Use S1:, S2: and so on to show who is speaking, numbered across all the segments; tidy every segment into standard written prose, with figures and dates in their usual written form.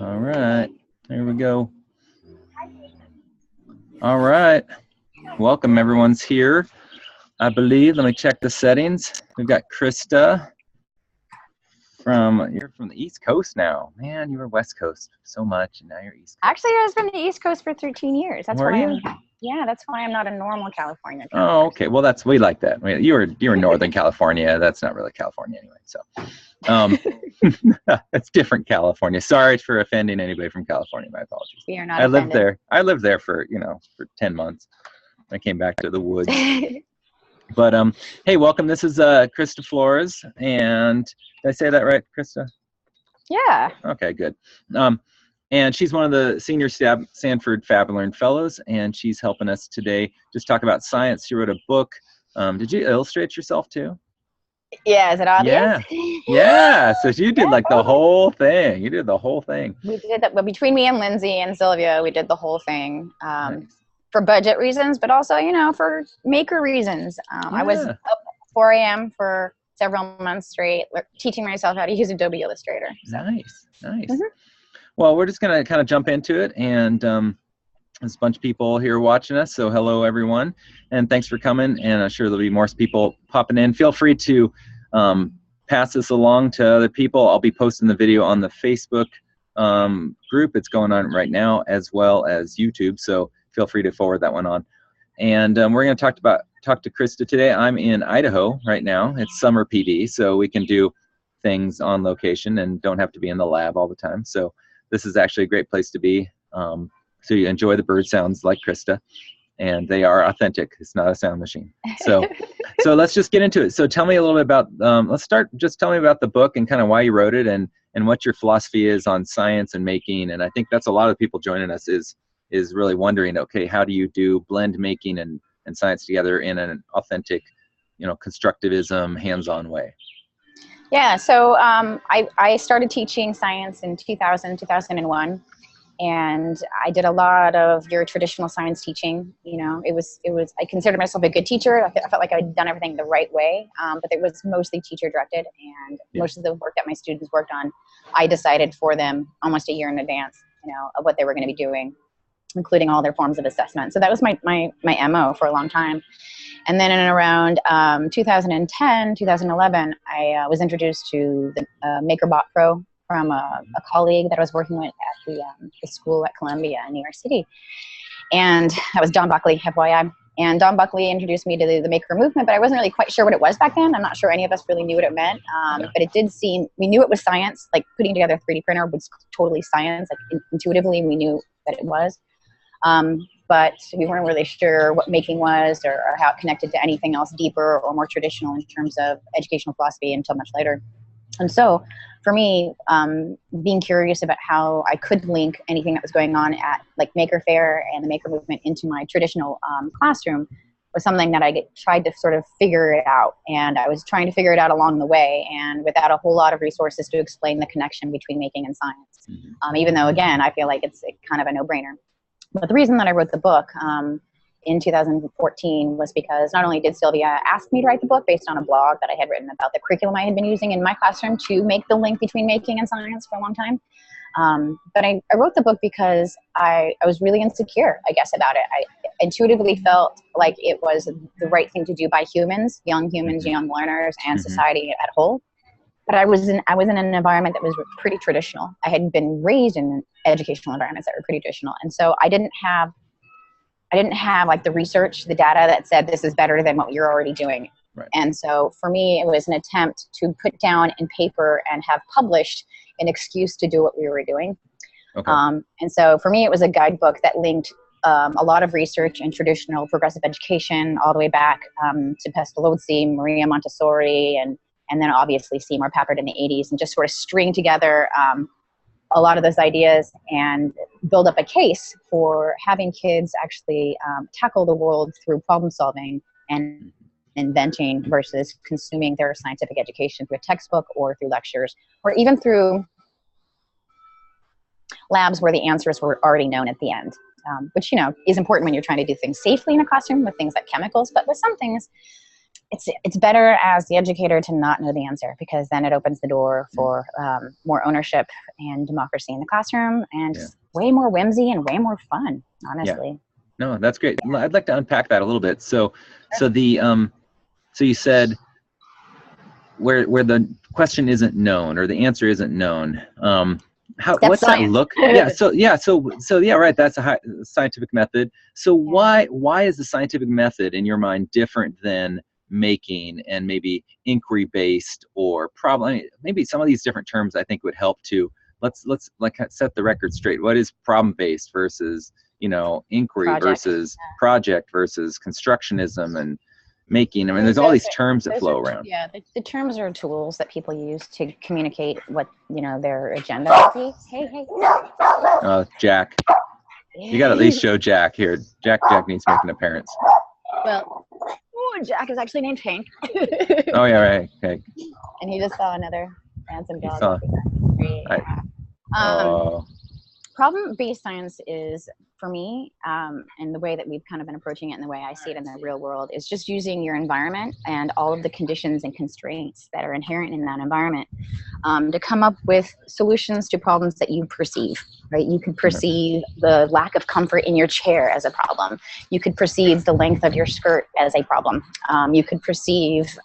S1: All right, there we go. All right, welcome. Everyone's here, I believe. Let me check the settings. We've got Christa you're from the East Coast now. Man, you were West Coast so much, and now you're East Coast.
S2: Actually, I was from the East Coast for 13 years. That's
S1: Were
S2: why
S1: you?
S2: Yeah, that's why I'm not a normal California person.
S1: Oh, okay. Well, we like that. I mean, you were Northern California. That's not really California anyway. So, it's different California. Sorry for offending anybody from California. My apologies.
S2: We are not.
S1: I lived there for 10 months. I came back to the woods. But hey, welcome. This is Christa Flores, and did I say that right, Christa?
S2: Yeah.
S1: Okay, good. And she's one of the senior Stanford FabLearn Fellows, and she's helping us today just talk about science. She wrote a book. Did you illustrate yourself too?
S2: Yeah, is it obvious?
S1: Yeah. So you did like the whole thing. You did the whole thing.
S2: We did that, but between me and Lindsay and Sylvia, we did the whole thing.
S1: Nice.
S2: For budget reasons, but also, for maker reasons. I was up at 4 a.m. for several months straight, teaching myself how to use Adobe Illustrator. So.
S1: Nice.
S2: Mm-hmm.
S1: Well, we're just going to kind of jump into it, and there's a bunch of people here watching us, so hello, everyone, and thanks for coming, and I'm sure there'll be more people popping in. Feel free to pass this along to other people. I'll be posting the video on the Facebook group. It's going on right now, as well as YouTube, so feel free to forward that one on. And we're going to talk to Christa today. I'm in Idaho right now. It's summer PD, so we can do things on location and don't have to be in the lab all the time. So this is actually a great place to be. So you enjoy the bird sounds like Christa, and they are authentic. It's not a sound machine. So let's just get into it. So tell me a little bit about, just tell me about the book and kind of why you wrote it and what your philosophy is on science and making. And I think that's a lot of people joining us is really wondering, okay, how do you do blend making and science together in an authentic, constructivism, hands-on way?
S2: Yeah, so I started teaching science in 2001, and I did a lot of your traditional science teaching. It was I considered myself a good teacher. I felt like I'd done everything the right way, but it was mostly teacher directed, and most of the work that my students worked on, I decided for them almost a year in advance, of what they were going to be doing, including all their forms of assessment. So that was my MO for a long time. And then in around 2010, 2011, I was introduced to the MakerBot Pro from a colleague that I was working with at the school at Columbia in New York City. And that was Don Buckley, FYI. And Don Buckley introduced me to the maker movement, but I wasn't really quite sure what it was back then. I'm not sure any of us really knew what it meant. But it did seem, we knew it was science, like putting together a 3D printer was totally science. Like intuitively, we knew that it was. But we weren't really sure what making was or how it connected to anything else deeper or more traditional in terms of educational philosophy until much later. And so for me, being curious about how I could link anything that was going on at like Maker Faire and the maker movement into my traditional classroom was something that I tried to sort of figure it out. And I was trying to figure it out along the way, and without a whole lot of resources to explain the connection between making and science. Even though, again, I feel like it's kind of a no-brainer. But the reason that I wrote the book in 2014 was because not only did Sylvia ask me to write the book based on a blog that I had written about the curriculum I had been using in my classroom to make the link between making and science for a long time, but I wrote the book because I was really insecure, I guess, about it. I intuitively felt like it was the right thing to do by humans, young learners, and society at whole. But I was in an environment that was pretty traditional. I had been raised in educational environments that were pretty traditional, and so I didn't have like the research, the data that said this is better than what you're already doing.
S1: Right.
S2: And so for me, it was an attempt to put down in paper and have published an excuse to do what we were doing.
S1: Okay.
S2: And so for me, it was a guidebook that linked a lot of research in traditional progressive education all the way back to Pestalozzi, Maria Montessori, and then obviously Seymour Papert in the 80s, and just sort of string together a lot of those ideas and build up a case for having kids actually tackle the world through problem solving and inventing versus consuming their scientific education through a textbook or through lectures or even through labs where the answers were already known at the end, which, is important when you're trying to do things safely in a classroom with things like chemicals, but with some things, it's better as the educator to not know the answer, because then it opens the door for more ownership and democracy in the classroom, and way more whimsy and way more fun, honestly.
S1: Yeah. No, that's great. I'd like to unpack that a little bit. So so you said where the question isn't known or the answer isn't known. What's that look? Yeah, right. That's a scientific method. So why is the scientific method in your mind different than making and maybe inquiry based or problem? Maybe some of these different terms I think would help to let's like set the record straight. What is problem based versus inquiry versus project versus constructionism and making? I mean, there's all these terms that flow around.
S2: Yeah, the terms are tools that people use to communicate what their agenda would be. Hey.
S1: Jack. You got to at least show Jack here. Jack needs to make an appearance.
S2: Well, Jack is actually named Hank.
S1: Oh yeah, right. Okay.
S2: And he just saw another ransom dog. Problem-based science is, for me, and the way that we've kind of been approaching it and the way I see it in the real world, is just using your environment and all of the conditions and constraints that are inherent in that environment to come up with solutions to problems that you perceive, right? You could perceive the lack of comfort in your chair as a problem. You could perceive the length of your skirt as a problem. You could perceive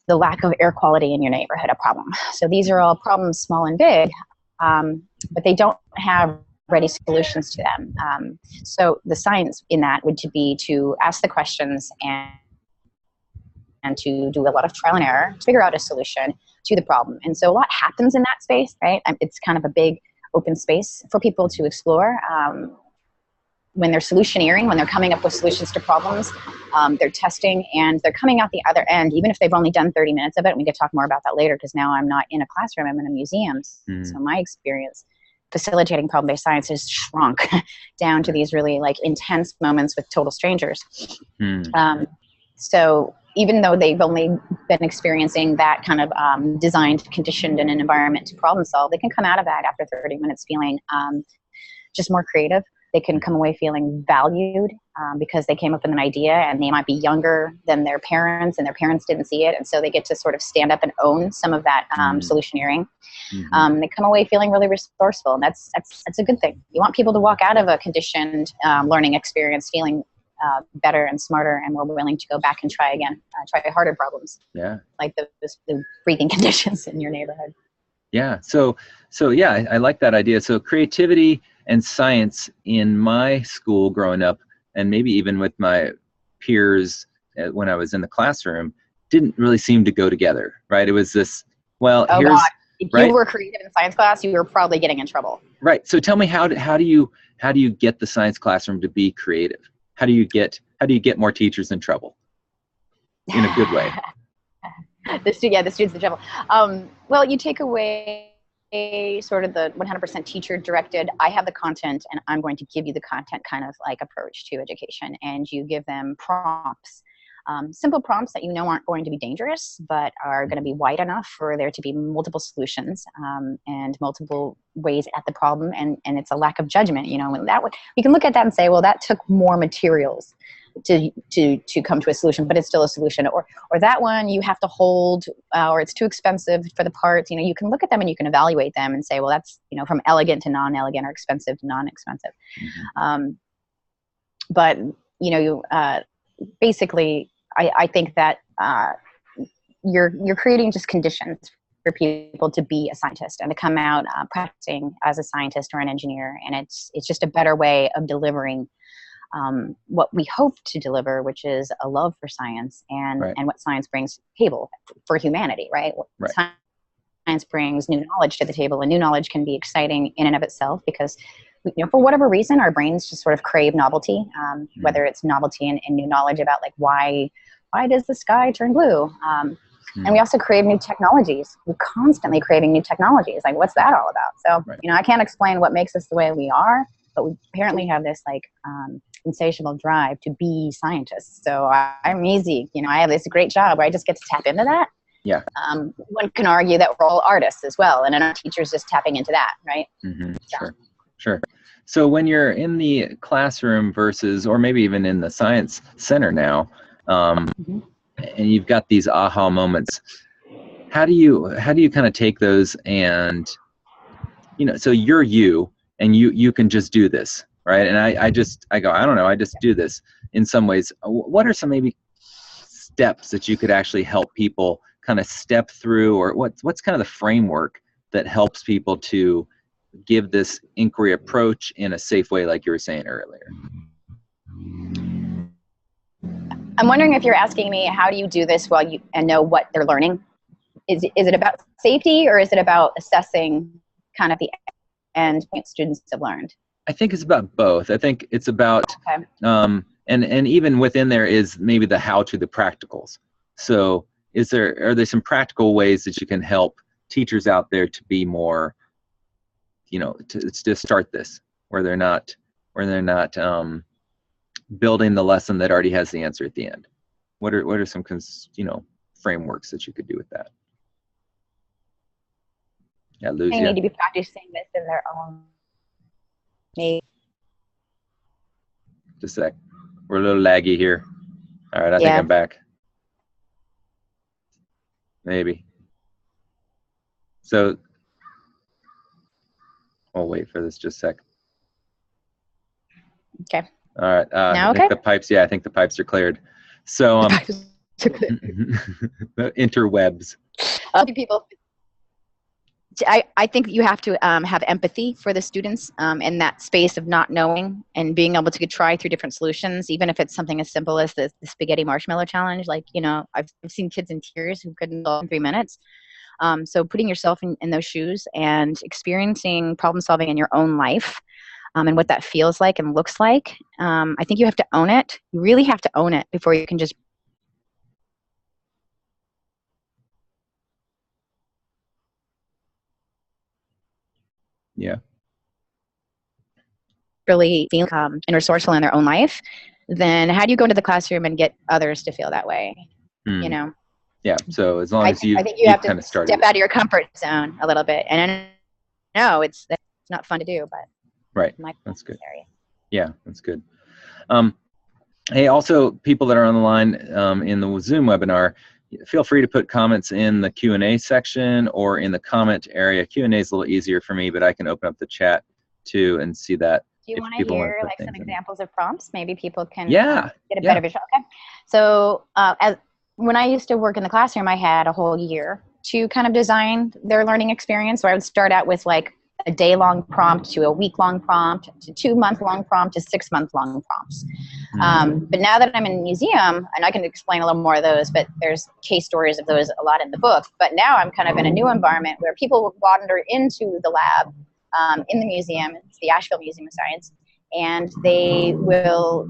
S2: the lack of air quality in your neighborhood a problem. So these are all problems, small and big, but they don't have ready solutions to them. So the science in that would be to ask the questions and to do a lot of trial and error to figure out a solution to the problem. And so a lot happens in that space, right? It's kind of a big open space for people to explore. When they're solutioneering, when they're coming up with solutions to problems, they're testing and they're coming out the other end, even if they've only done 30 minutes of it. And we could talk more about that later, because now I'm not in a classroom, I'm in a museum. So my experience facilitating problem-based science has shrunk down to these really intense moments with total strangers. So even though they've only been experiencing that kind of designed, conditioned in an environment to problem solve, they can come out of that after 30 minutes feeling just more creative. They can come away feeling valued because they came up with an idea, and they might be younger than their parents, and their parents didn't see it. And so they get to sort of stand up and own some of that solutioneering. They come away feeling really resourceful, and that's a good thing. You want people to walk out of a conditioned learning experience feeling better and smarter and more willing to go back and try again, try harder problems. Yeah. Like the breathing conditions in your neighborhood.
S1: Yeah. So yeah, I like that idea. So creativity and science in my school growing up, and maybe even with my peers when I was in the classroom, didn't really seem to go together, right? It was this, well, here's,
S2: God. If you were creative in science class, you were probably getting in trouble.
S1: Right. So tell me, how do you get the science classroom to be creative? How do you get more teachers in trouble in a good way?
S2: The students in trouble. Well, you take away sort of the 100% teacher directed, I have the content and I'm going to give you the content kind of approach to education, and you give them prompts. Simple prompts that aren't going to be dangerous, but are going to be wide enough for there to be multiple solutions and multiple ways at the problem. And it's a lack of judgment, and that would, you can look at that and say, well, that took more materials to come to a solution, but it's still a solution. Or that one you have to hold, or it's too expensive for the parts. You can look at them and you can evaluate them and say, well, that's, from elegant to non-elegant, or expensive to non-expensive. But, basically, I think that you're creating just conditions for people to be a scientist and to come out practicing as a scientist or an engineer. And it's just a better way of delivering what we hope to deliver, which is a love for science and what science brings to the table for humanity, right? Science brings new knowledge to the table, and new knowledge can be exciting in and of itself because, for whatever reason, our brains just sort of crave novelty, whether it's novelty and new knowledge about why does the sky turn blue? And we also crave new technologies. We're constantly craving new technologies. What's that all about? So, I can't explain what makes us the way we are, but we apparently have this insatiable drive to be scientists. So I'm easy. I have this great job where I just get to tap into that.
S1: Yeah.
S2: One can argue that we're all artists as well, and our teachers just tapping into that, right?
S1: Sure. So when you're in the classroom versus, or maybe even in the science center now, and you've got these aha moments. How do you kind of take those and, so you're you, and you can just do this, right? And I go, I don't know, I just do this in some ways. What are some maybe steps that you could actually help people kind of step through, or what's kind of the framework that helps people to give this inquiry approach in a safe way, like you were saying earlier?
S2: I'm wondering if you're asking me, how do you do this and know what they're learning? Is it about safety, or is it about assessing kind of the end point students have learned?
S1: I think it's about both. I think it's about,
S2: okay.
S1: And even within there is maybe the how to, the practicals. So are there some practical ways that you can help teachers out there to be more, to start this, where they're not building the lesson that already has the answer at the end? What are some frameworks that you could do with that? Yeah, Luz,
S2: they need to be practicing this in their own. Maybe.
S1: Just a sec. We're a little laggy here. All right, I think I'm back. Maybe. So, I'll wait for this just a sec.
S2: Okay.
S1: All right.
S2: Now,
S1: I think the pipes. Yeah, I think the pipes are cleared. So, the interwebs.
S2: People. I think you have to have empathy for the students in that space of not knowing and being able to try through different solutions, even if it's something as simple as the spaghetti marshmallow challenge. Like, I've seen kids in tears who couldn't go in 3 minutes. So putting yourself in those shoes and experiencing problem solving in your own life and what that feels like and looks like, I think you have to own it. You really have to own it before you can just really feel and resourceful in their own life. Then how do you go into the classroom and get others to feel that way?
S1: Yeah. So as long as
S2: I think you have to step out of your comfort zone a little bit. And I know it's not fun to do, but
S1: right. That's good. Yeah, that's good. Hey, also people that are on the line in the Zoom webinar, feel free to put comments in the Q&A section or in the comment area. Q&A is a little easier for me, but I can open up the chat too and see that.
S2: Do you want to hear like some examples of prompts? Maybe people can get a better visual. Okay. So when I used to work in the classroom, I had a whole year to kind of design their learning experience. So I would start out with like a day-long prompt to a week-long prompt to 2-month-long prompt to 6-month-long prompts. But now that I'm in a museum, and I can explain a little more of those, but there's case stories of those a lot in the book. But now I'm kind of in a new environment where people wander into the lab in the museum. It's the Asheville Museum of Science, and they will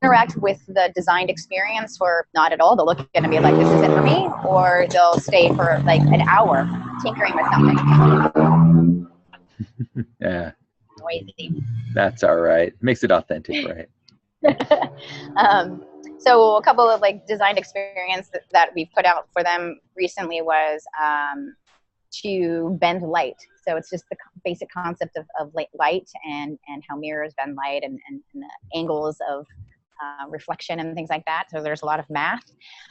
S2: interact with the designed experience for not at all. They'll look at it and be like, this isn't for me, or they'll stay for like an hour tinkering with something.
S1: Yeah.
S2: Noisy.
S1: That's all right. Makes it authentic, right?
S2: So a couple of like designed experience that we've put out for them recently was to bend light. So it's just the basic concept of light and how mirrors bend light and the angles of reflection and things like that. So there's a lot of math.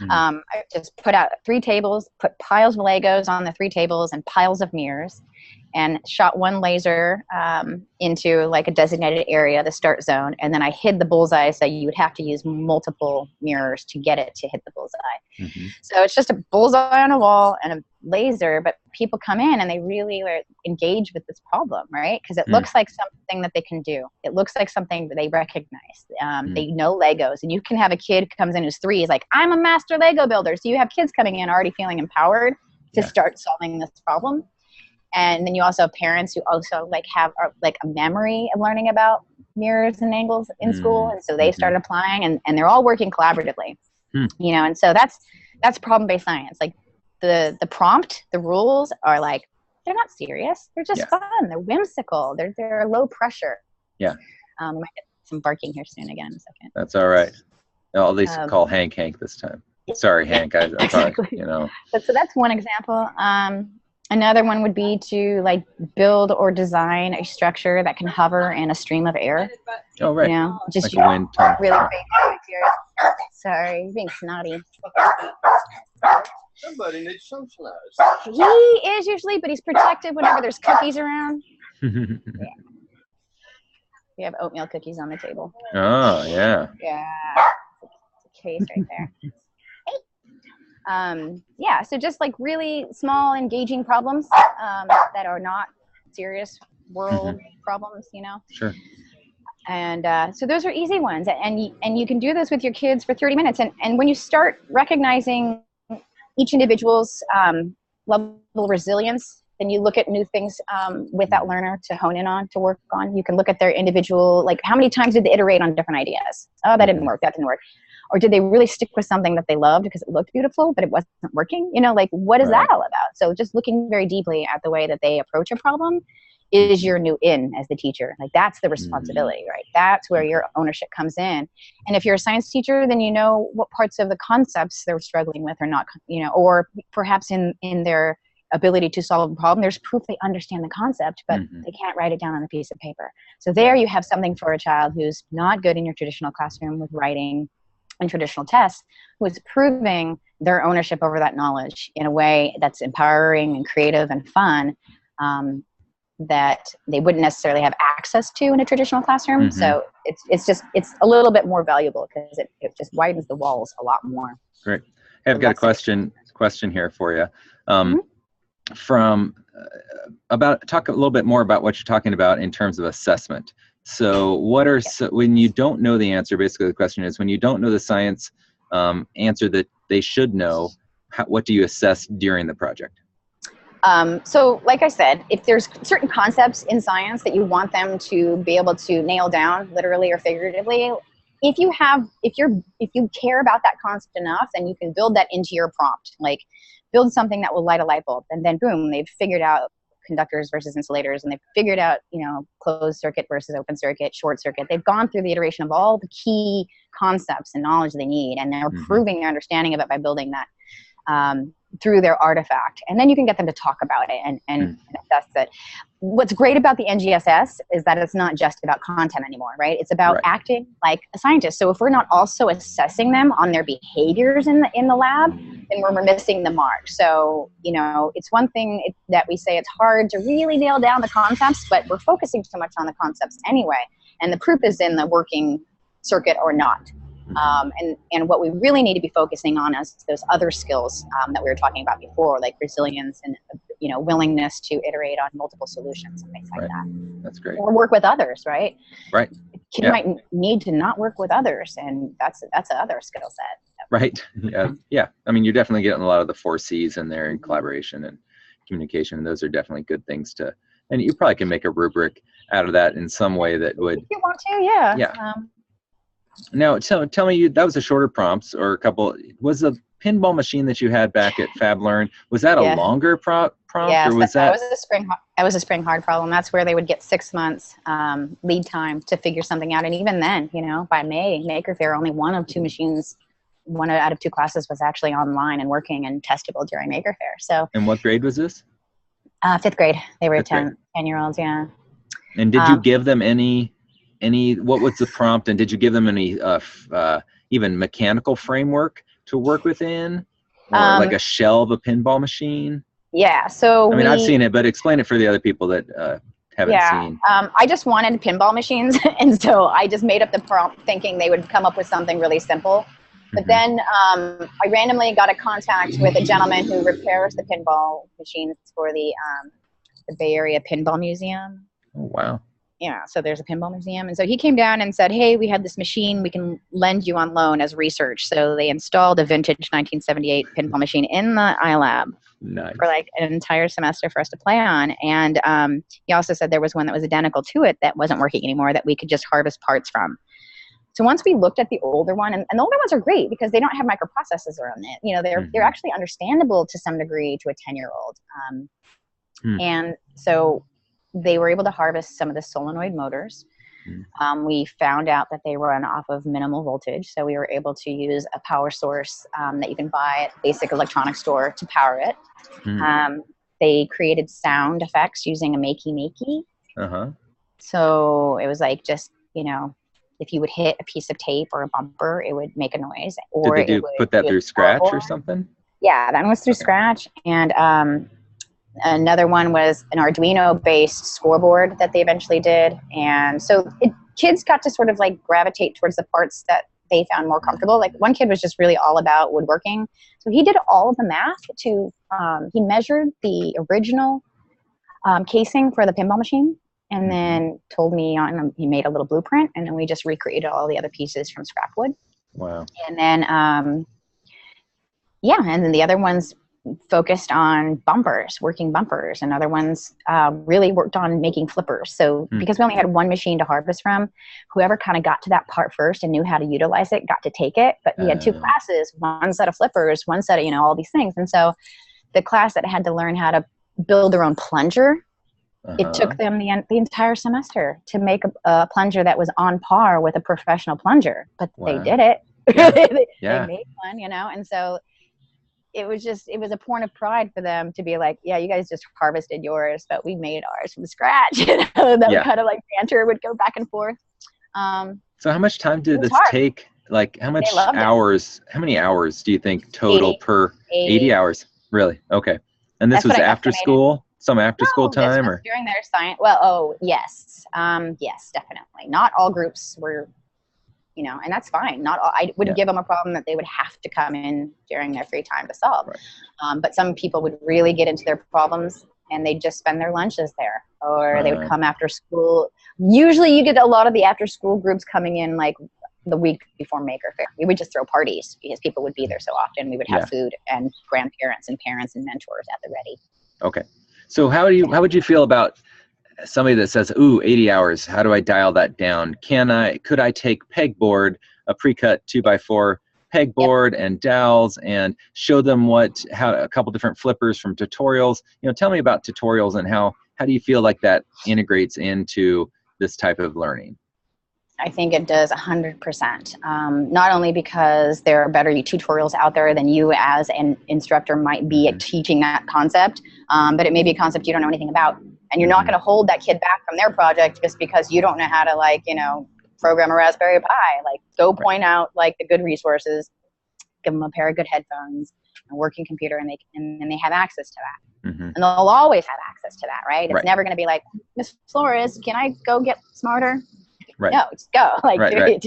S2: I just put out 3 tables, put piles of Legos on the 3 tables and piles of mirrors, and shot 1 laser into like a designated area, the start zone. And then I hid the bullseye, so you would have to use multiple mirrors to get it to hit the bullseye. So it's just a bullseye on a wall and a laser, but people come in and they really engage with this problem, right? Because it looks like something that they can do. It looks like something that they recognize. They know Legos, and you can have a kid who comes in who's 3, is like, I'm a master Lego builder. So you have kids coming in already feeling empowered to start solving this problem. And then you also have parents who also like have like a memory of learning about mirrors and angles in school, and so they start applying, and they're all working collaboratively. And so that's problem-based science. Like the prompt, the rules are like, they're not serious. They're just fun. They're whimsical. They're low pressure. We might get some barking here soon again in a second.
S1: That's all right. I'll at least call Hank this time. Sorry, Hank.
S2: Exactly. So that's one example. Another one would be to like build or design a structure that can hover in a stream of air.
S1: Oh, right.
S2: Just
S1: like a wind tunnel.
S2: really big materials. Sorry, he's being snotty.
S3: Somebody needs socialized.
S2: He is usually, but he's protective whenever there's cookies around. Yeah. We have oatmeal cookies on the table.
S1: Oh, yeah.
S2: Yeah. It's a case right there. Yeah, so just like really small, engaging problems that are not serious world problems, you know.
S1: Sure.
S2: And so those are easy ones, and you can do this with your kids for 30 minutes. And when you start recognizing each individual's level of resilience, then you look at new things with that learner to hone in on, to work on. You can look at their individual, like how many times did they iterate on different ideas? Oh, that didn't work, that didn't work. Or did they really stick with something that they loved because it looked beautiful, but it wasn't working? You know, like what is that all about? So just looking very deeply at the way that they approach a problem is your new in as the teacher. Like that's the responsibility, right? That's where your ownership comes in. And if you're a science teacher, then you know what parts of the concepts they're struggling with or not, you know, or perhaps in their ability to solve a problem, there's proof they understand the concept, but they can't write it down on a piece of paper. So there you have something for a child who's not good in your traditional classroom with writing and traditional tests, who is proving their ownership over that knowledge in a way that's empowering and creative and fun, that they wouldn't necessarily have access to in a traditional classroom. So it's a little bit more valuable because it just widens the walls a lot more.
S1: Great. Hey, I've got a question here for you. Talk a little bit more about what you're talking about in terms of assessment. So when you don't know the answer, basically the question is, when you don't know the science answer that they should know, what do you assess during the project?
S2: So like I said, if there's certain concepts in science that you want them to be able to nail down literally or figuratively, if you care about that concept enough, then you can build that into your prompt, like build something that will light a light bulb, and then boom, they've figured out conductors versus insulators, and they've figured out, you know, closed circuit versus open circuit, short circuit. They've gone through the iteration of all the key concepts and knowledge they need, and they're proving their understanding of it by building that through their artifact. And then you can get them to talk about it and assess it. What's great about the NGSS is that it's not just about content anymore, right? It's about acting like a scientist. So if we're not also assessing them on their behaviors in the lab, then we're missing the mark. So, you know, it's one thing that we say it's hard to really nail down the concepts, but we're focusing so much on the concepts anyway. And the proof is in the working circuit or not. And what we really need to be focusing on is those other skills that we were talking about before, like resilience and, you know, willingness to iterate on multiple solutions and things like that.
S1: That's great.
S2: Or work with others, right?
S1: Right.
S2: Kid might need to not work with others, and that's another skill set.
S1: Right. Yeah. I mean, you're definitely getting a lot of the 4 C's in there in collaboration and communication. Those are definitely good things to, and you probably can make a rubric out of that in some way that would.
S2: If you want to, yeah.
S1: Yeah. Now, tell me, that was a shorter prompts or a couple. Was the pinball machine that you had back at FabLearn, was that a longer prompt?
S2: Yes,
S1: or was
S2: that was a spring hard problem. That's where they would get 6 months lead time to figure something out. And even then, you know, by Maker Faire, only one of 2 machines, 1 out of 2 classes was actually online and working and testable during Maker Faire. So. And
S1: what grade was this?
S2: 5th grade. They were 10-year-olds, yeah.
S1: And did you give them any, what was the prompt, and did you give them any even mechanical framework to work within, or like a shell of a pinball machine?
S2: Yeah, so
S1: I mean, I've seen it, but explain it for the other people that haven't seen.
S2: I just wanted pinball machines, and so I just made up the prompt thinking they would come up with something really simple. But then I randomly got a contact with a gentleman who repairs the pinball machines for the Bay Area Pinball Museum.
S1: Oh, wow.
S2: Yeah, so there's a pinball museum. And so he came down and said, hey, we have this machine we can lend you on loan as research. So they installed a vintage 1978 pinball machine in the iLab for like an entire semester for us to play on. And he also said there was one that was identical to it that wasn't working anymore that we could just harvest parts from. So once we looked at the older one, and the older ones are great because they don't have microprocessors around it. You know, they're actually understandable to some degree to a 10-year-old. And so they were able to harvest some of the solenoid motors. We found out that they run off of minimal voltage, so we were able to use a power source that you can buy at a basic electronics store to power it. They created sound effects using a makey. So it was like just, you know, if you would hit a piece of tape or a bumper, it would make a noise. Or
S1: Did they put that through Scratch or something?
S2: Yeah, that one was through Scratch. And another one was an Arduino-based scoreboard that they eventually did. And so kids got to sort of like gravitate towards the parts that they found more comfortable. Like one kid was just really all about woodworking. So he did all of the math he measured the original casing for the pinball machine and then told me he made a little blueprint, and then we just recreated all the other pieces from scrap wood.
S1: Wow.
S2: And then, and then the other ones focused on working bumpers, and other ones really worked on making flippers. So because we only had one machine to harvest from, whoever kind of got to that part first and knew how to utilize it got to take it. But we had two classes, one set of flippers, one set of, all these things. And so the class that had to learn how to build their own plunger, it took them the entire semester to make a plunger that was on par with a professional plunger. But they did it. They made one, and so it was a point of pride for them to be like, yeah, you guys just harvested yours, but we made ours from scratch. That kind of like banter would go back and forth.
S1: So how much time did this take? Like how many hours do you think total
S2: 80.
S1: per 80 hours? Really? Okay. And this was after school? Some after school time or
S2: during their science? Well, yes. Yes, definitely. Not all groups were, and that's fine. Not all, I wouldn't give them a problem that they would have to come in during their free time to solve. Right. But some people would really get into their problems and they'd just spend their lunches there, or they would come after school. Usually you get a lot of the after school groups coming in like the week before Maker Faire. We would just throw parties because people would be there so often. We would have food and grandparents and parents and mentors at the ready. Okay.
S1: So how would you feel about somebody that says, ooh, 80 hours, how do I dial that down? Could I take pegboard, a pre-cut 2x4 pegboard and dowels, and show them how a couple different flippers from tutorials? Tell me about tutorials and how do you feel like that integrates into this type of learning?
S2: I think it does 100%. Not only because there are better tutorials out there than you as an instructor might be teaching that concept, but it may be a concept you don't know anything about. And you're not going to hold that kid back from their project just because you don't know how to program a Raspberry Pi. Like go point out like the good resources, give them a pair of good headphones, a working computer, and then they have access to that. And they'll always have access to that, right? It's never going to be like, Miss Flores, can I go get smarter?
S1: Right.
S2: No, just go. Like,
S1: right.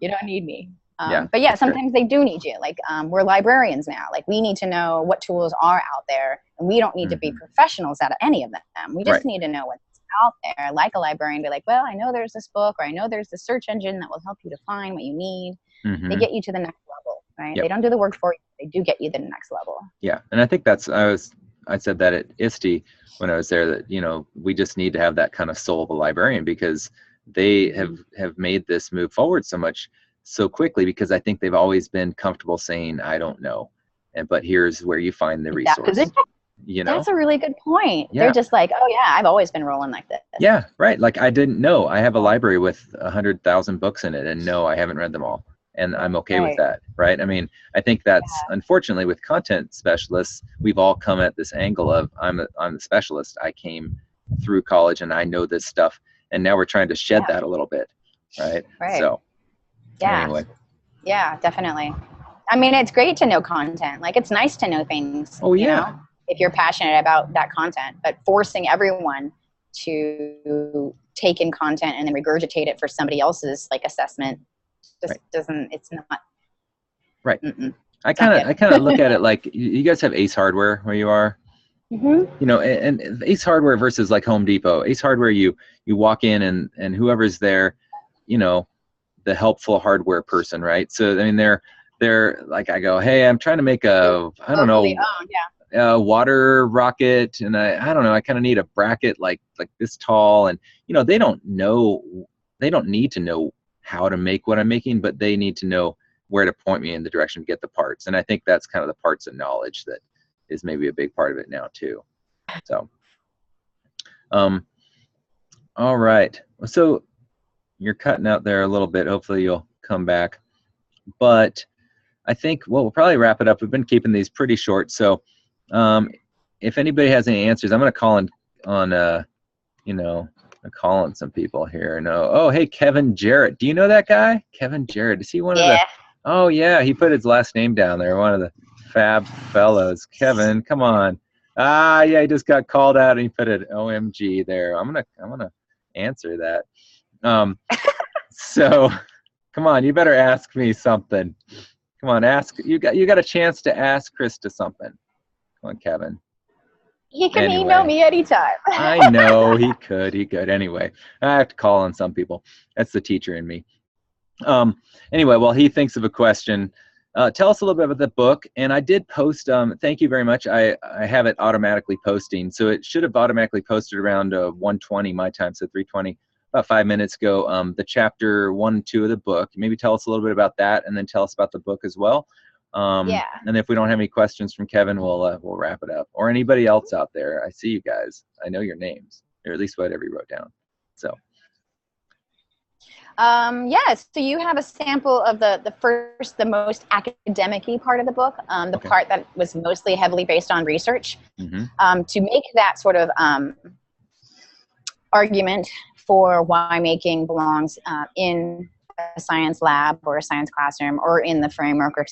S2: You don't need me. But yeah, sometimes they do need you. Like, we're librarians now. Like, we need to know what tools are out there, and we don't need to be professionals at any of them. We just need to know what's out there. Like a librarian, be like, well, I know there's this book, or I know there's this search engine that will help you to find what you need. They get you to the next level, right? They don't do the work for you. They do get you to the next level.
S1: Yeah, and I think I said that at ISTE when I was there, that we just need to have that kind of soul of a librarian, because they have made this move forward so quickly, because I think they've always been comfortable saying, I don't know, but here's where you find the resource.
S2: That's a really good point. They're just like, oh yeah, I've always been rolling like this.
S1: Yeah, right. Like I didn't know. I have a library with 100,000 books in it, and no, I haven't read them all, and I'm okay with that, right? I mean, I think that's unfortunately with content specialists, we've all come at this angle of I'm the specialist. I came through college and I know this stuff. And now we're trying to shed that a little bit, right? So, anyway.
S2: Yeah, definitely. I mean, it's great to know content. Like, it's nice to know things.
S1: Oh, yeah.
S2: If you're passionate about that content, but forcing everyone to take in content and then regurgitate it for somebody else's assessment just doesn't. It's not.
S1: Right. I kind of look at it like you guys have Ace Hardware where you are. And Ace Hardware versus like Home Depot. Ace Hardware, you walk in and whoever's there, the helpful hardware person, right? So I mean, they're like, I go, hey, I'm trying to make a water rocket, and I don't know, I kind of need a bracket like this tall, and they don't need to know how to make what I'm making, but they need to know where to point me in the direction to get the parts. And I think that's kind of the parts of knowledge that is maybe a big part of it now too. So, all right. So you're cutting out there a little bit. Hopefully you'll come back. But I think, we'll probably wrap it up. We've been keeping these pretty short. So if anybody has any answers, I'm going to call on I'm calling some people here. No. Oh, hey, Kevin Jarrett. Do you know that guy? Kevin Jarrett. Is he one of the? Oh, yeah. He put his last name down there. One of the Fab Fellows. Kevin, come on. Ah, yeah. He just got called out and he put an OMG there. I'm gonna answer that. So, come on. You better ask me something. Come on, ask. You got a chance to ask Christa something. Come on, Kevin.
S2: He can email me anytime.
S1: I know he could. Anyway, I have to call on some people. That's the teacher in me. Anyway, while he thinks of a question, tell us a little bit about the book. And I did post. Thank you very much. I have it automatically posting, so it should have automatically posted around 1:20 my time, so 3:20, about 5 minutes ago. The chapter 1 and 2 of the book. Maybe tell us a little bit about that, and then tell us about the book as well.
S2: Yeah.
S1: And if we don't have any questions from Kevin, we'll wrap it up. Or anybody else out there. I see you guys. I know your names, or at least whatever you wrote down. So.
S2: Yes. So you have a sample of the most academic-y part of the book, the part that was mostly heavily based on research. To make that sort of argument for why making belongs in a science lab or a science classroom or in the framework or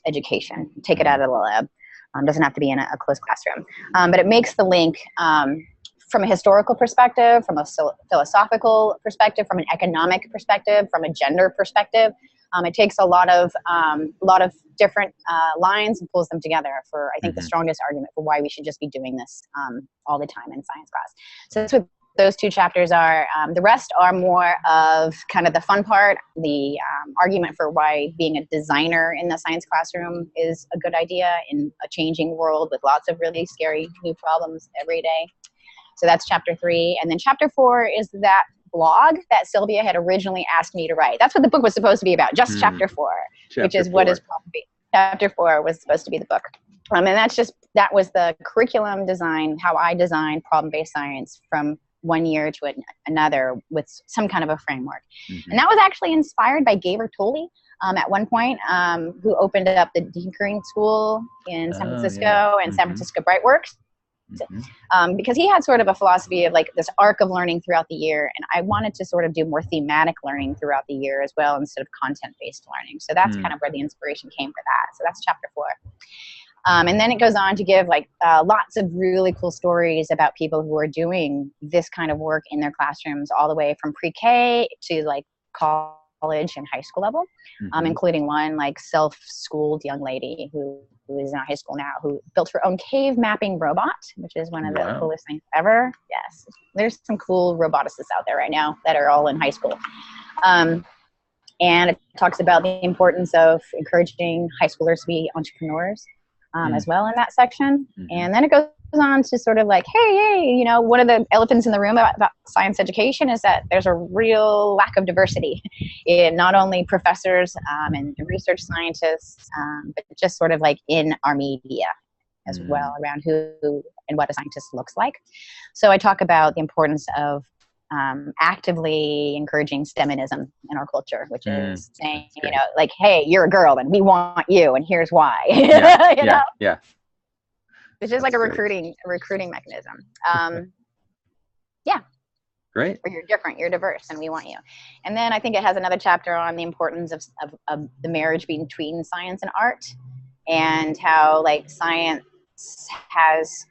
S2: education. Take it out of the lab. Doesn't have to be in a closed classroom. But it makes the link from a historical perspective, from a philosophical perspective, from an economic perspective, from a gender perspective. It takes a lot of different lines and pulls them together for, I think, the strongest argument for why we should just be doing this all the time in science class. So that's what those 2 chapters are. The rest are more of kind of the fun part, the argument for why being a designer in the science classroom is a good idea in a changing world with lots of really scary new problems every day. So that's chapter 3. And then chapter 4 is that blog that Sylvia had originally asked me to write. That's what the book was supposed to be about, just chapter 4, which is what is probably chapter 4 was supposed to be the book. And that was the curriculum design, how I designed problem-based science from one year to another with some kind of a framework. And that was actually inspired by Gaber Tolley at one point, who opened up the Deankering School in San Francisco and San Francisco Brightworks. Because he had sort of a philosophy of like this arc of learning throughout the year, and I wanted to sort of do more thematic learning throughout the year as well instead of content-based learning. So that's kind of where the inspiration came for that. So that's chapter 4. And then it goes on to give like lots of really cool stories about people who are doing this kind of work in their classrooms all the way from pre-K to like college and high school level, including one like self-schooled young lady who is in high school now, who built her own cave mapping robot, which is one of the coolest things ever. Yes, there's some cool roboticists out there right now that are all in high school. And it talks about the importance of encouraging high schoolers to be entrepreneurs as well in that section. And then it goes on to sort of like, hey, you know, one of the elephants in the room about science education is that there's a real lack of diversity in not only professors and research scientists, but just sort of like in our media as well around who and what a scientist looks like. So I talk about the importance of actively encouraging STEMinism in our culture, which is saying, you know, like, hey, you're a girl and we want you and here's why. you know? It's just like a recruiting mechanism.
S1: Great.
S2: Or you're different, you're diverse, and we want you. And then I think it has another chapter on the importance of the marriage between science and art, and how like science has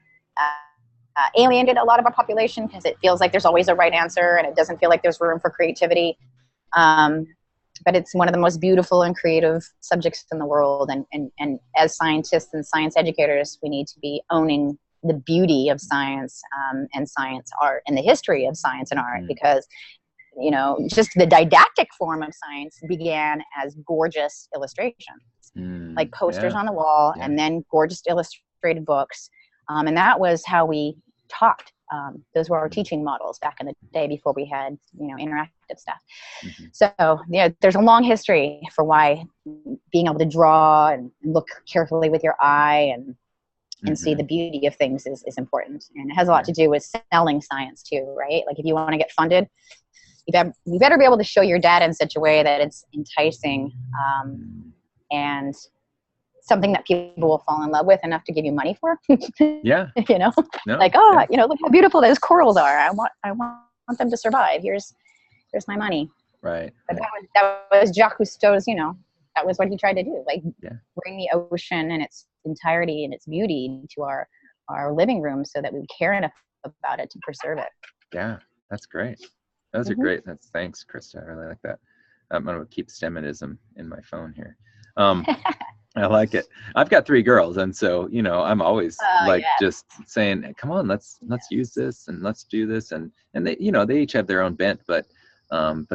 S2: alienated a lot of our population because it feels like there's always a right answer and it doesn't feel like there's room for creativity. But it's one of the most beautiful and creative subjects in the world. And as scientists and science educators, we need to be owning the beauty of science and science art and the history of science and art, because, you know, just the didactic form of science began as gorgeous illustrations, like posters on the wall and then gorgeous illustrated books. And that was how we taught. Those were our teaching models back in the day before we had, you know, interactive stuff. So, yeah, there's a long history for why being able to draw and look carefully with your eye and see the beauty of things is important. And it has a lot to do with selling science too, right? Like if you want to get funded, you better be able to show your data in such a way that it's enticing and something that people will fall in love with enough to give you money for.
S1: Yeah.
S2: You know,
S1: No,
S2: like, oh, you know, look how beautiful those corals are. I want them to survive. Here's my money.
S1: Right.
S2: But that was Jacques Cousteau's, you know, that was what he tried to do. Like, bring the ocean in its entirety and its beauty to our living room so that we would care enough about it to preserve it.
S1: Yeah, that's great. Those are great. Thanks, Christa. I really like that. I'm going to keep STEMism in my phone here. I like it. I've got 3 girls, and so, you know, I'm always just saying, come on, let's use this and let's do this, and they, you know, they each have their own bent, but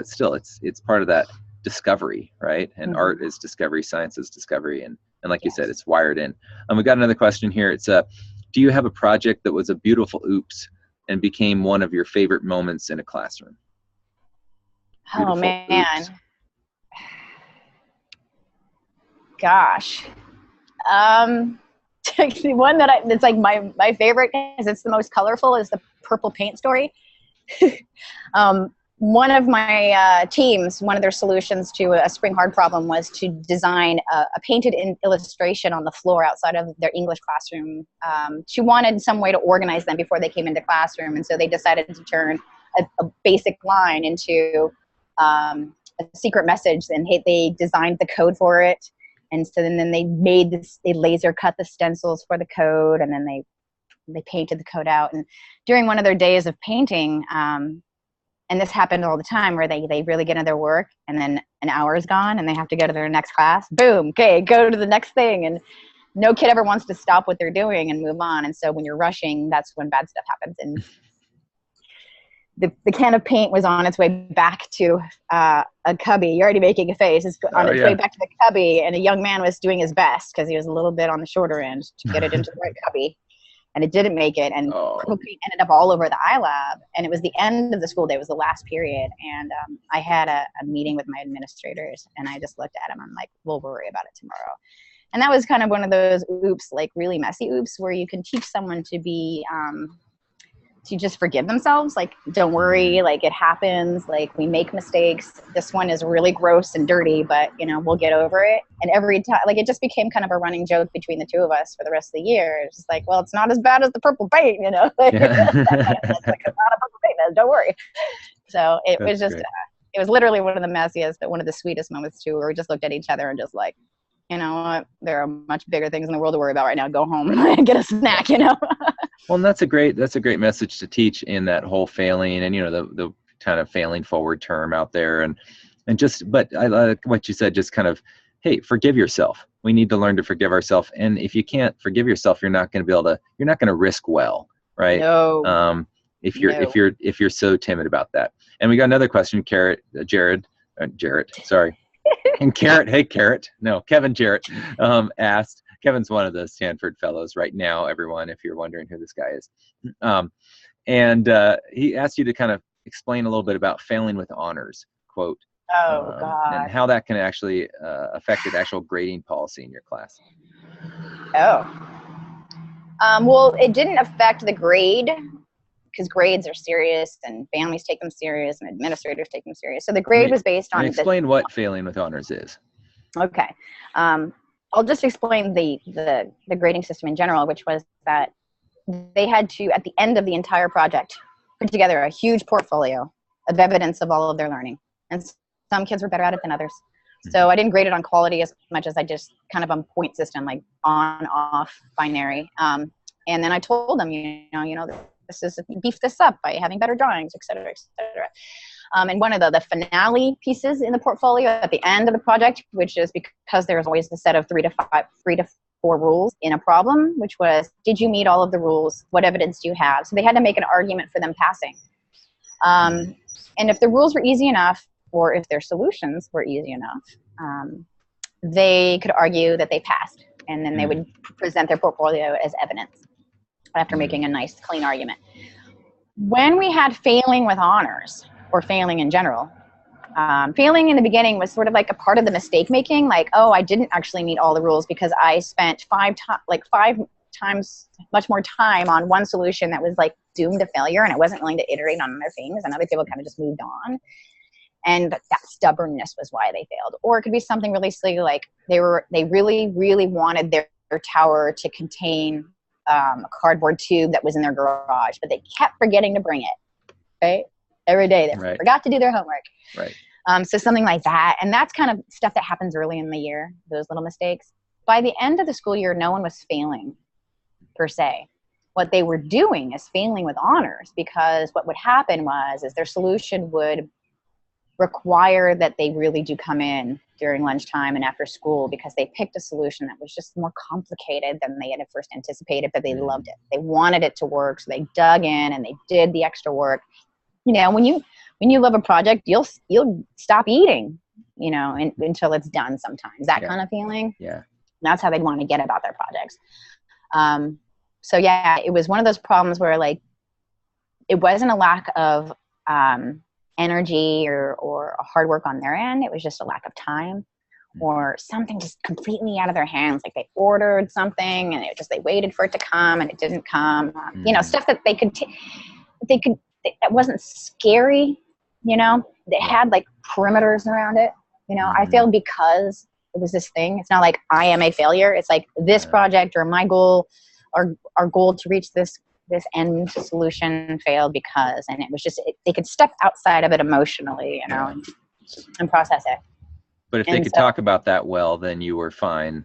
S1: still, it's part of that discovery, right? And art is discovery, science is discovery, and like you said, it's wired in. We got another question here. It's do you have a project that was a beautiful oops and became one of your favorite moments in a classroom?
S2: Beautiful man. Oops. Gosh. The one that's like my favorite, because it's the most colorful, is the purple paint story. One of my teams, one of their solutions to a spring hard problem was to design a painted illustration on the floor outside of their English classroom. She wanted some way to organize them before they came into classroom, and so they decided to turn a basic line into a secret message, and they designed the code for it. And so then they made this, they laser cut the stencils for the code, and then they painted the code out. And during one of their days of painting, and this happened all the time, where they really get into their work, and then an hour is gone and they have to go to their next class. Boom, okay, go to the next thing. And no kid ever wants to stop what they're doing and move on. And so when you're rushing, that's when bad stuff happens. And the can of paint was on its way back to a cubby. You're already making a face. It's on its way back to the cubby, and a young man was doing his best, because he was a little bit on the shorter end, to get it into the right cubby. And it didn't make it, and purple paint ended up all over the iLab. And it was the end of the school day. It was the last period. And I had a meeting with my administrators, and I just looked at them. I'm like, we'll worry about it tomorrow. And that was kind of one of those oops, like really messy oops, where you can teach someone to be, to just forgive themselves. Like, don't worry, like, it happens, like, we make mistakes. This one is really gross and dirty, but, you know, we'll get over it. And every time, like, it just became kind of a running joke between the two of us for the rest of the year. It's just like, well, it's not as bad as the purple paint, you know. Like, it's like, it's not a purple paint, don't worry. So it was just, it was literally one of the messiest, but one of the sweetest moments too, where we just looked at each other and just like, you know what, there are much bigger things in the world to worry about right now. Go home and get a snack, you know.
S1: Well, and that's a great message to teach in that whole failing, and, you know, the kind of failing forward term out there, and just, but I like what you said, just kind of, hey, forgive yourself. We need to learn to forgive ourselves. And if you can't forgive yourself, you're not going to risk well, right?
S2: No.
S1: If you're so timid about that. And we got another question, Jarrett, sorry. And Kevin Jarrett asked, Kevin's one of the Stanford Fellows right now, everyone, if you're wondering who this guy is. And he asked you to kind of explain a little bit about failing with honors, quote, and how that can actually affect the actual grading policy in your class.
S2: Well, it didn't affect the grade, because grades are serious, and families take them serious, and administrators take them serious. So the grade was based on.
S1: Explain what failing with honors is.
S2: Okay, I'll just explain the grading system in general, which was that they had to, at the end of the entire project, put together a huge portfolio of evidence of all of their learning. And some kids were better at it than others. So I didn't grade it on quality as much as I just kind of on point system, like on, off, binary. And then I told them, you know, this is, beef this up by having better drawings, et cetera, et cetera. And one of the finale pieces in the portfolio at the end of the project, which is because there's always a set of 3 to 4 rules in a problem, which was, did you meet all of the rules? What evidence do you have? So they had to make an argument for them passing. And if the rules were easy enough, or if their solutions were easy enough, they could argue that they passed. And then they would present their portfolio as evidence after making a nice, clean argument. When we had failing with honors, or failing in general, failing in the beginning was sort of like a part of the mistake making, like, oh, I didn't actually meet all the rules because I spent 5 times much more time on one solution that was like doomed to failure, and I wasn't willing to iterate on other things, and other people kind of just moved on. and that stubbornness was why they failed. Or it could be something really silly, like they really, really wanted their tower to contain a cardboard tube that was in their garage, but they kept forgetting to bring it, right? Every day they forgot to do their homework.
S1: Right.
S2: So something like that. And that's kind of stuff that happens early in the year, those little mistakes. By the end of the school year, no one was failing per se. What they were doing is failing with honors, because what would happen is their solution would require that they really do come in during lunchtime and after school, because they picked a solution that was just more complicated than they had at first anticipated, but they loved it. They wanted it to work, so they dug in and they did the extra work. You know, when you love a project, you'll stop eating, you know, until it's done sometimes. That kind of feeling.
S1: Yeah.
S2: And that's how they'd want to get about their projects. So yeah, it was one of those problems where, like, it wasn't a lack of energy or hard work on their end. It was just a lack of time, or something just completely out of their hands. Like they ordered something and they waited for it to come and it didn't come. You know, stuff that they could that wasn't scary. You know, they had like perimeters around it. You know, I failed because it was this thing. It's not like I am a failure. It's like this project or my goal, our goal to reach this end solution failed because, and it was just, they could step outside of it emotionally, you know, and process it.
S1: But if they could talk about that well, then you were fine.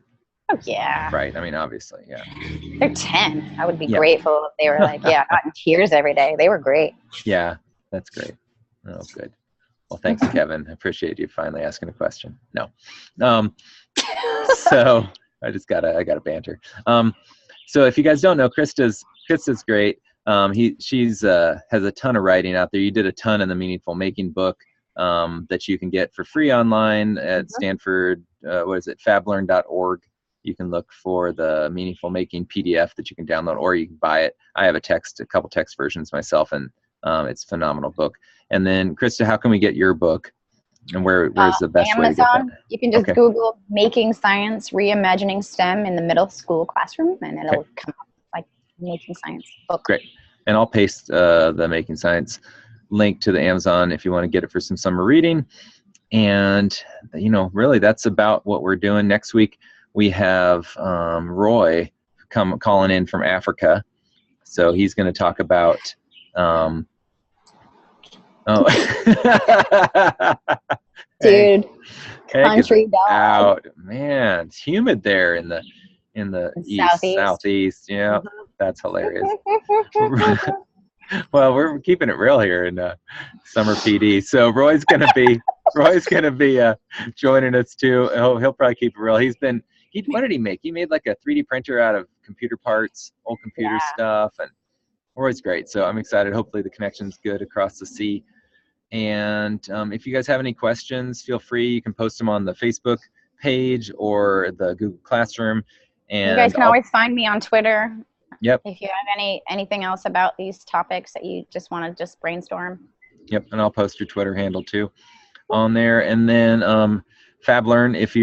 S2: Oh, yeah.
S1: Right. I mean, obviously, yeah.
S2: They're 10. I would be grateful if they were like, not in tears every day. They were great.
S1: Yeah, that's great. Oh, good. Well, thanks, Kevin. I appreciate you finally asking a question. No. So I gotta banter. So if you guys don't know, Christa's great. She's has a ton of writing out there. You did a ton in the Meaningful Making book that you can get for free online at Stanford, FabLearn.org. You can look for the Meaningful Making PDF that you can download, or you can buy it. I have a couple text versions myself, and it's a phenomenal book. And then, Christa, how can we get your book? And where's the best way to get that?
S2: You can just Google Making Science, Reimaging STEM in the middle school classroom, and it'll come up like Making Science book.
S1: Great. And I'll paste the Making Science link to the Amazon if you want to get it for some summer reading. And, you know, really that's about what we're doing. Next week we have Roy calling in from Africa. So he's going to talk about
S2: dude, country dog.
S1: Out, man, it's humid there in the southeast. Yeah, that's hilarious. Well, we're keeping it real here in Summer PD. So Roy's gonna be joining us too. He'll probably keep it real. What did he make? He made like a 3D printer out of computer parts, old computer stuff, and Roy's great. So I'm excited. Hopefully the connection's good across the sea. And if you guys have any questions, feel free. You can post them on the Facebook page or the Google Classroom. And
S2: you guys can always find me on Twitter.
S1: Yep.
S2: If you have anything else about these topics that you just want to brainstorm.
S1: Yep. And I'll post your Twitter handle too on there. And then FabLearn, if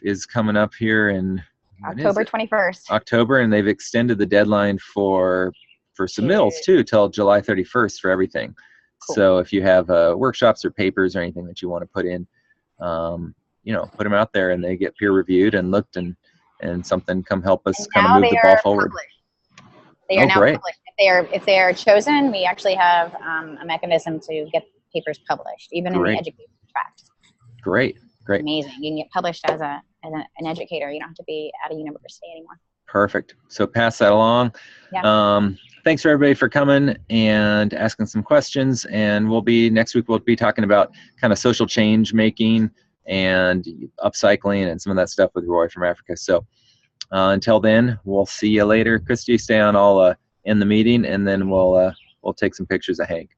S1: is coming up here in
S2: October 21st.
S1: October, and they've extended the deadline for submittals too till July 31st for everything. Cool. So if you have workshops or papers or anything that you want to put in, you know, put them out there, and they get peer reviewed and looked, and something come help us kind of move the ball forward.
S2: They are now published. If they are chosen, we actually have a mechanism to get papers published, even in the education track.
S1: Great.
S2: Amazing. You can get published as an educator. You don't have to be at a university anymore.
S1: Perfect. So pass that along. Yeah. Thanks for everybody for coming and asking some questions. And next week we'll be talking about kind of social change making and upcycling and some of that stuff with Roy from Africa. So until then, we'll see you later. Christy, stay on all in the meeting, and then we'll take some pictures of Hank.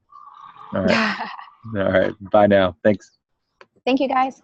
S1: All right. All right. Bye now. Thanks.
S2: Thank you, guys.